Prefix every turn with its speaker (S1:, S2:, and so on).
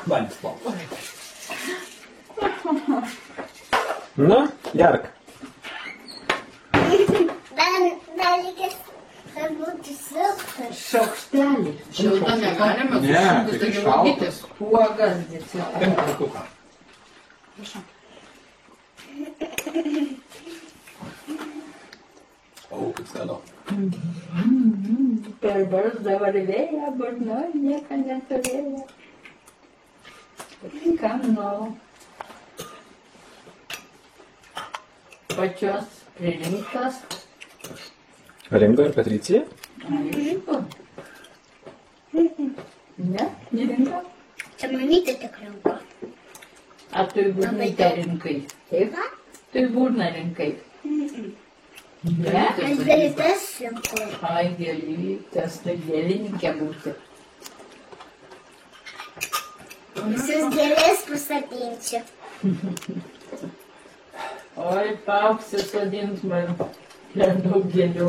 S1: Vandens plauk.
S2: Nu, gerk.
S3: Dar reikės, kad būtų silpnas.
S4: Šaukštelį.
S5: Šilta negalima,
S1: Ne,
S5: sušildyta
S1: tik
S5: jau
S1: šalta.
S5: uogytės.
S4: Uogas dėsiu.
S1: Imk ratuką. O, kaip skanu.
S4: Per barzdą varvėja, burnoj nieko neturėjo. Skanu. Pačios pririnktos.
S2: Ringo ir Patricija?
S4: Aišku. Ne, nerinko.
S3: Čia mamytė tik rinko.
S4: A tu į burnytę rinkai. Taip? Tu į burną rinkai. Ne?
S3: Aš gėlytes rinko.
S4: Ai, gėlytės, tai gėlininkė būti.
S3: Visus gėlės pasodinčiau.
S4: Oi, pauksi sodins man. Per daug gėlių.